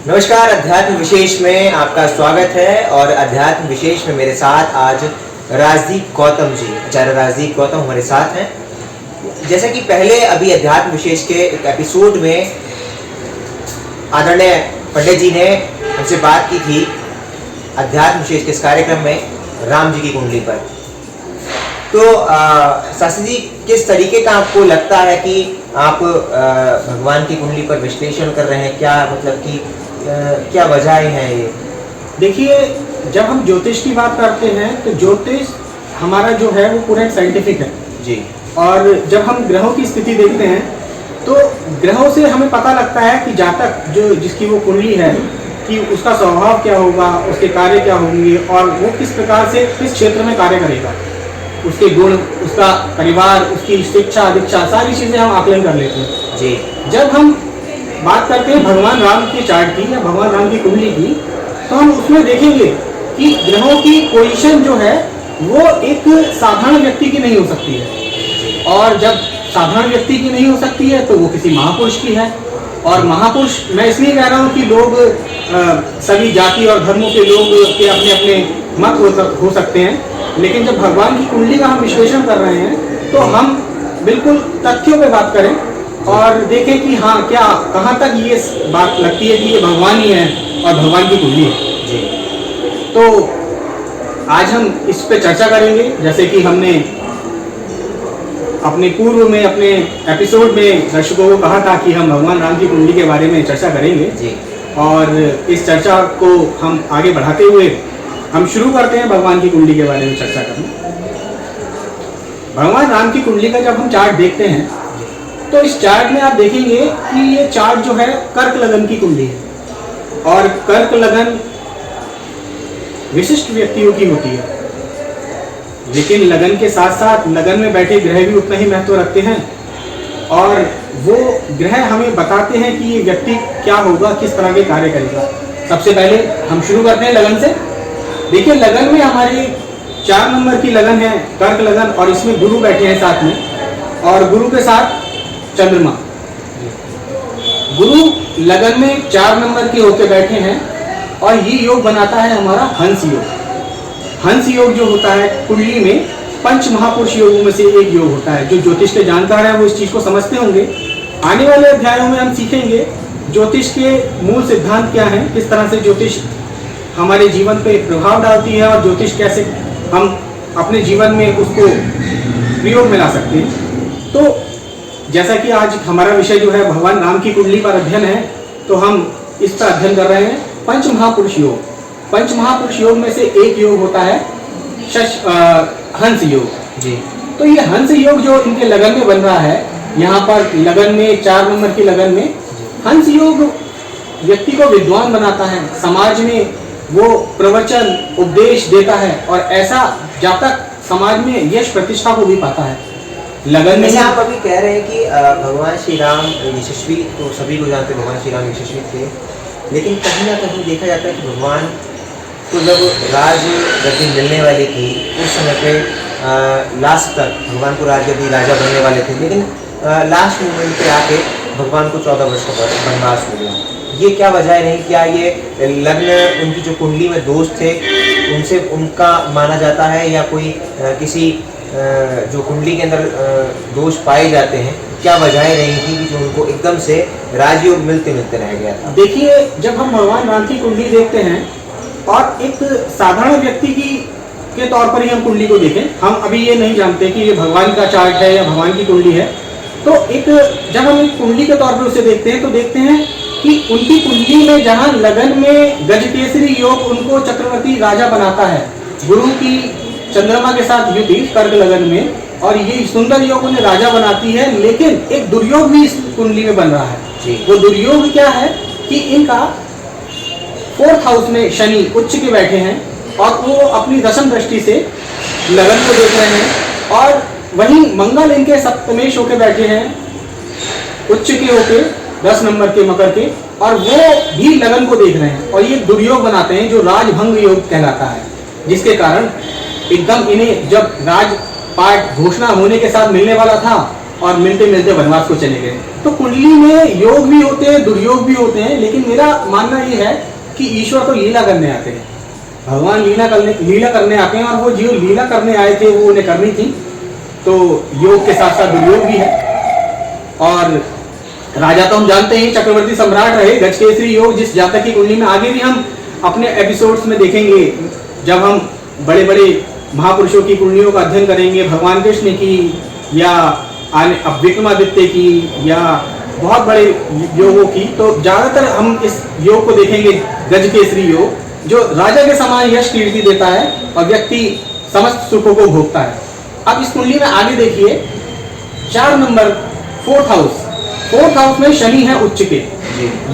नमस्कार। अध्यात्म विशेष में आपका स्वागत है और अध्यात्म विशेष में मेरे साथ आज राजदीप गौतम जी, आचार्य राजदीप गौतम हमारे साथ हैं। जैसा कि पहले अभी अध्यात्म विशेष के एक एपिसोड में आदरणीय पंडित जी ने हमसे बात की थी अध्यात्म विशेष के इस कार्यक्रम में राम जी की कुंडली पर। तो शास्त्री जी, किस तरीके का आपको लगता है कि आप भगवान की कुंडली पर विश्लेषण कर रहे हैं? क्या मतलब कि क्या वजह है ये? देखिए, जब हम ज्योतिष की बात करते हैं तो ज्योतिष हमारा जो है वो पूरा साइंटिफिक है जी। और जब हम ग्रहों की स्थिति देखते हैं तो ग्रहों से हमें पता लगता है कि जातक जिसकी वो कुंडली है कि उसका स्वभाव क्या होगा, उसके कार्य क्या होंगे और वो किस प्रकार से किस क्षेत्र में कार्य करेगा, उसके गुण, उसका परिवार, उसकी शिक्षा दीक्षा, सारी चीज़ें हम आकलन कर लेते हैं जी। जब हम बात करते हैं भगवान राम के चार्ट की या भगवान राम की कुंडली की, तो हम उसमें देखेंगे कि ग्रहों की पोजीशन जो है वो एक साधारण व्यक्ति की नहीं हो सकती है। और जब साधारण व्यक्ति की नहीं हो सकती है तो वो किसी महापुरुष की है। और महापुरुष मैं इसलिए कह रहा हूँ कि लोग सभी जाति और धर्मों के लोग के अपने अपने मत हो सकते हैं, लेकिन जब भगवान की कुंडली का हम विश्लेषण कर रहे हैं तो हम बिल्कुल तथ्यों पे बात करें और देखें कि हाँ, क्या कहाँ तक ये बात लगती है कि ये भगवान ही है और भगवान की कुंडली है जी। तो आज हम इस पे चर्चा करेंगे। जैसे कि हमने अपने पूर्व में अपने एपिसोड में दर्शकों को कहा था कि हम भगवान राम की कुंडली के बारे में चर्चा करेंगे जी। और इस चर्चा को हम आगे बढ़ाते हुए हम शुरू करते हैं भगवान की कुंडली के बारे में चर्चा करना। भगवान राम की कुंडली का जब हम चार्ट देखते हैं तो इस चार्ट में आप देखेंगे कि ये चार्ट जो है कर्क लगन की कुंडली है और कर्क लगन विशिष्ट व्यक्तियों की होती है, लेकिन लगन के साथ साथ लगन में बैठे ग्रह भी उतना ही महत्व रखते हैं और वो ग्रह हमें बताते हैं कि ये व्यक्ति क्या होगा, किस तरह के कार्य करेगा। सबसे पहले हम शुरू करते हैं लगन से। देखिए, लगन में हमारी 4 नंबर की लगन है कर्क लगन और इसमें गुरु बैठे हैं साथ में और गुरु के साथ चंद्रमा। गुरु लगन में 4 नंबर के होकर बैठे हैं और ये योग बनाता है हमारा हंस योग। हंस योग जो होता है कुंडली में पंच महापुरुष योगों में से एक योग होता है। जो ज्योतिष के जानकार हैं वो इस चीज को समझते होंगे। आने वाले अध्यायों में हम सीखेंगे ज्योतिष के मूल सिद्धांत क्या हैं, किस तरह से ज्योतिष हमारे जीवन पे प्रभाव डालती है और ज्योतिष कैसे हम अपने जीवन में उसको प्रयोग में ला सकते हैं। तो जैसा कि आज हमारा विषय जो है भगवान राम की कुंडली पर अध्ययन है, तो हम इस पर अध्ययन कर रहे हैं पंच महापुरुष योग। पंच महापुरुष योग में से एक योग होता है हंस योग जी। तो ये हंस योग जो इनके लगन में बन रहा है, यहाँ पर लगन में 4 नंबर की लगन में हंस योग व्यक्ति को विद्वान बनाता है, समाज में वो प्रवचन उपदेश देता है और ऐसा जातक समाज में यश प्रतिष्ठा को भी पाता है। लगन में आप अभी कह रहे हैं कि भगवान श्री राम यशस्वी, तो सभी को जानते हैं भगवान श्री राम यशस्वी थे, लेकिन कहीं ना कहीं देखा जाता है कि भगवान को जब राजगद्दी मिलने वाली थी उस समय पे लास्ट तक भगवान को राजगद्दी राजा बनने वाले थे, लेकिन लास्ट मोमेंट पे आके भगवान को 14 वर्ष का वनवास हो गया। ये क्या वजह रही? क्या ये लग्न उनकी जो कुंडली में दोष थे उनसे उनका माना जाता है या कोई किसी जो कुंडली के अंदर दोष पाए जाते हैं, क्या वजह रही थी कि जो उनको एकदम से राजयोग मिलते मिलते रह गया था? देखिए, जब हम भगवान राम की कुंडली देखते हैं और एक साधारण व्यक्ति के तौर पर ही हम कुंडली को देखें, हम अभी ये नहीं जानते कि ये भगवान का चार्ट है या भगवान की कुंडली है, तो एक जब हम एक कुंडली के तौर पर उसे देखते हैं तो देखते हैं कि उनकी कुंडली में जहाँ लगन में गजकेसरी योग उनको चक्रवर्ती राजा बनाता है, गुरु की चंद्रमा के साथ युति कर्क लगन में, और ये सुंदर योग उन्हें राजा बनाती है, लेकिन एक दुर्योग भी इस कुंडली में बन रहा है। वो दुर्योग क्या है कि इनका 4th हाउस में शनि उच्च के बैठे हैं और वो अपनी दशम दृष्टि से लगन को देख रहे हैं और वहीं मंगल इनके सप्तमेश होके बैठे हैं उच्च के होके 10 नंबर के मकर के, और वो भी लगन को देख रहे हैं और ये दुर्योग बनाते हैं जो राजभंग योग कहलाता है, जिसके कारण एकदम इन्हें जब राजपाट घोषणा होने के साथ मिलने वाला था और मिलते मिलते वनवास को चले गए। तो कुंडली में योग भी होते हैं, दुर्योग भी होते हैं, लेकिन मेरा मानना ये है कि ईश्वर तो लीला करने आते हैं, भगवान लीला करने आते हैं, और वो जो लीला करने आए थे वो उन्हें करनी थी। तो योग के साथ साथ दुर्योग भी है। और राजा तो हम जानते हैं चक्रवर्ती सम्राट रहे, गजकेसरी योग जिस जातक की कुंडली में, आगे भी हम अपने एपिसोड्स में देखेंगे जब हम बड़े बड़े महापुरुषों की कुंडलियों का अध्ययन करेंगे, भगवान कृष्ण की या अब विक्रमादित्य की या बहुत बड़े योगों की, तो ज़्यादातर हम इस योग को देखेंगे गजकेसरी योग, जो राजा के समान यश कीर्ति देता है और व्यक्ति समस्त सुखों को भोगता है। अब इस कुंडली में आगे देखिए 4 नंबर 4th हाउस में शनि है उच्च के,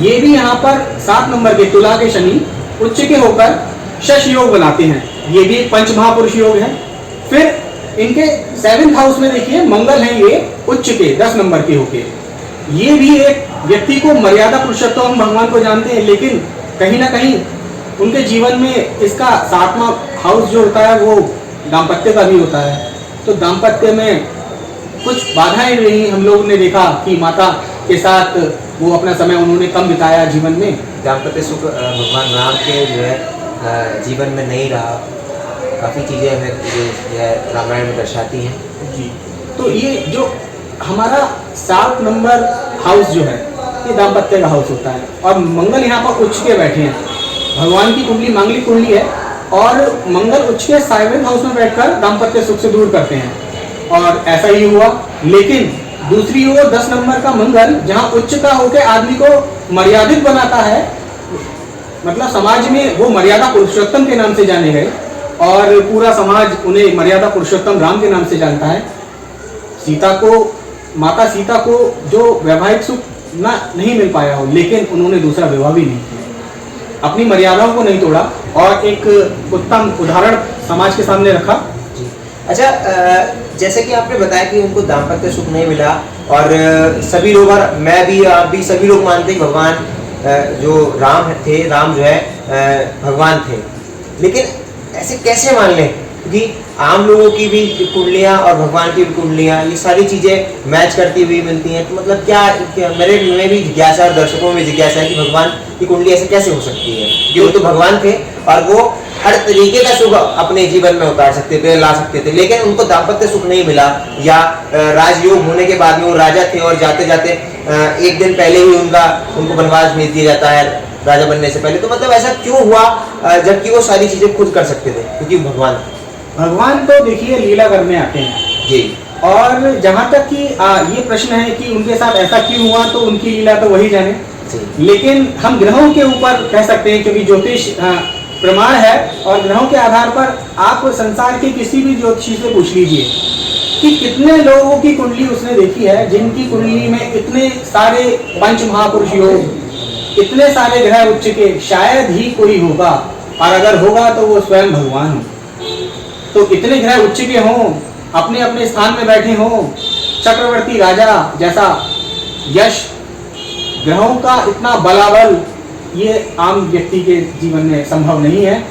ये भी यहाँ पर 7 नंबर के तुला के शनि उच्च के होकर शश योग बनाते हैं, ये भी एक पंच महापुरुष योग है। फिर इनके 7th हाउस में देखिए मंगल है, ये उच्च के 10 नंबर के होके, ये भी एक व्यक्ति को मर्यादा पुरुषोत्तम, हम भगवान को जानते हैं, लेकिन कहीं ना कहीं उनके जीवन में इसका 7वां हाउस जो होता है वो दाम्पत्य का भी होता है। तो दाम्पत्य में कुछ बाधाएं रही, हम लोगों ने देखा कि माता के साथ वो अपना समय उन्होंने कम बिताया जीवन में। दाम्पत्य सुख भगवान राम के जो है जीवन में नहीं रहा, काफ़ी चीज़ें हमें जो है रामायण में दर्शाती हैं जी। तो ये जो हमारा 7 नंबर हाउस जो है ये दाम्पत्य का हाउस होता है, और मंगल यहाँ पर उच्च के बैठे हैं। भगवान की कुंडली मांगलिक कुंडली है, और मंगल उच्च के 7वें हाउस में बैठकर दाम्पत्य सुख से दूर करते हैं, और ऐसा ही हुआ। लेकिन दूसरी ओर 10 नंबर का मंगल जहाँ उच्च का होकर आदमी को मर्यादित बनाता है, मतलब समाज में वो मर्यादा पुरुषोत्तम के नाम से जाने गए, और पूरा समाज उन्हें मर्यादा पुरुषोत्तम राम के नाम से जानता है। माता सीता को जो वैवाहिक सुख नहीं मिल पाया हो, लेकिन उन्होंने दूसरा विवाह भी नहीं किया, अपनी मर्यादाओं को नहीं तोड़ा, और एक उत्तम उदाहरण समाज के सामने रखा। अच्छा, जैसे कि आपने बताया कि उनको दाम्पत्य सुख नहीं मिला, और सभी लोग, और मैं भी, आप भी, सभी लोग मानते हैं भगवान जो राम थे, राम जो है भगवान थे, लेकिन ऐसे कैसे मान लें? क्योंकि आम लोगों की भी कुंडलियाँ और भगवान की भी कुंडलियाँ, ये सारी चीज़ें मैच करती हुई मिलती हैं। तो मतलब क्या मेरे में भी जिज्ञासा, दर्शकों में जिज्ञासा है कि भगवान की कुंडली ऐसे कैसे हो सकती है? कि वो तो भगवान थे और वो हर तरीके का सुख अपने जीवन में उतार सकते थे, ला सकते थे, लेकिन उनको दाम्पत्य सुख नहीं मिला, या राजयोग होने के बाद में वो राजा थे और जाते जाते एक दिन पहले ही उनको वनवास भेज दिया जाता है राजा बनने से पहले। तो मतलब ऐसा क्यों हुआ, जबकि वो सारी चीज़ें खुद कर सकते थे? क्योंकि भगवान तो देखिए लीला करने आते हैं जी। और जहाँ तक कि ये प्रश्न है कि उनके साथ ऐसा क्यों हुआ, तो उनकी लीला तो वही जाने। लेकिन हम ग्रहों के ऊपर कह सकते हैं, क्योंकि ज्योतिष प्रमाण है, और ग्रहों के आधार पर आप संसार के किसी भी ज्योतिषी से पूछ लीजिए कि कितने लोगों की कुंडली उसने देखी है जिनकी कुंडली में इतने सारे पंच महापुरुष योग, इतने सारे ग्रह उच्च के, शायद ही कोई होगा, और अगर होगा तो वो स्वयं भगवान हो। तो इतने ग्रह उच्च के हों, अपने अपने स्थान में बैठे हों, चक्रवर्ती राजा जैसा यश, ग्रहों का इतना बलाबल, ये आम व्यक्ति के जीवन में संभव नहीं है,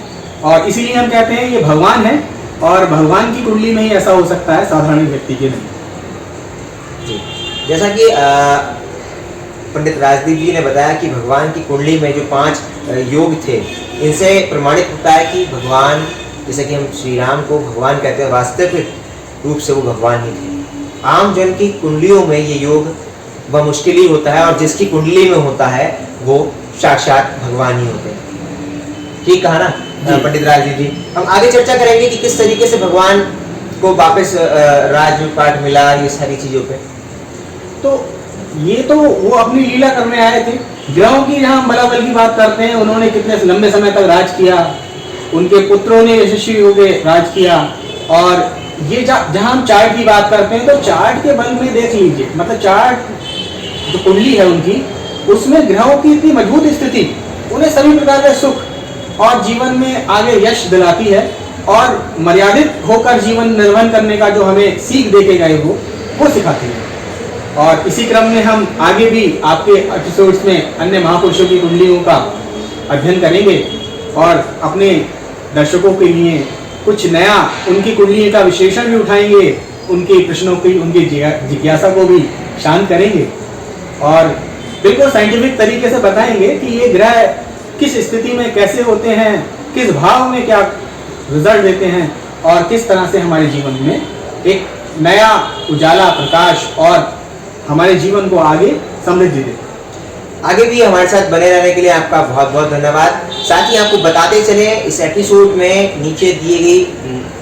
और इसीलिए हम कहते हैं ये भगवान है, और भगवान की कुंडली में ही ऐसा हो सकता है, साधारण व्यक्ति के नहीं। जी, जैसा कि पंडित राजदीप जी ने बताया कि भगवान की कुंडली में जो 5 योग थे, इनसे प्रमाणित होता है कि भगवान, जैसे कि हम श्री राम को भगवान कहते हैं, वास्तविक रूप से वो भगवान ही थे। आम जन की कुंडलियों में ये योग वह मुश्किल ही होता है, और जिसकी कुंडली में होता है वो साक्षात भगवान ही होते हैं। ठीक कहा ना पंडित राजदीप जी? हम आगे चर्चा करेंगे कि किस तरीके से भगवान को वापस राजपाट मिला, ये सारी चीज़ों पे। तो ये तो वो अपनी लीला करने आए थे। ग्रहों की जहाँ बलाबल की बात करते हैं, उन्होंने कितने लंबे समय तक राज किया, उनके पुत्रों ने यशस्वी हो गए, राज किया। और ये जहाँ हम चार्ट की बात करते हैं, तो चार्ट के बल में देख लीजिए, मतलब चार्ट जो कुंडली है उनकी, उसमें ग्रहों की इतनी मजबूत स्थिति उन्हें सभी प्रकार के सुख और जीवन में आगे यश दिलाती है, और मर्यादित होकर जीवन निर्वहन करने का जो हमें सीख दे के गए वो सिखाती है। और इसी क्रम में हम आगे भी आपके एपिसोड्स में अन्य महापुरुषों की कुंडलियों का अध्ययन करेंगे, और अपने दर्शकों के लिए कुछ नया उनकी कुंडली का विश्लेषण भी उठाएंगे, उनके प्रश्नों की, उनकी जिज्ञासा को भी शांत करेंगे और बिल्कुल साइंटिफिक तरीके से बताएंगे कि ये ग्रह किस स्थिति में कैसे होते हैं, किस भाव में क्या रिजल्ट देते हैं और किस तरह से हमारे जीवन में एक नया उजाला, प्रकाश और हमारे जीवन को आगे समृद्धि देते हैं। आगे भी हमारे साथ बने रहने के लिए आपका बहुत बहुत धन्यवाद। साथ ही आपको बताते चले, इस एपिसोड में नीचे दी गई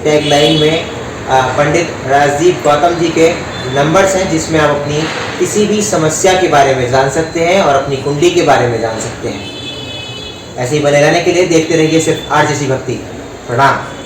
टैगलाइन में पंडित राजदीप गौतम जी के नंबर्स हैं, जिसमें आप अपनी किसी भी समस्या के बारे में जान सकते हैं और अपनी कुंडली के बारे में जान सकते हैं। ऐसे ही बने रहने के लिए देखते रहिए सिर्फ RJC भक्ति। प्रणाम।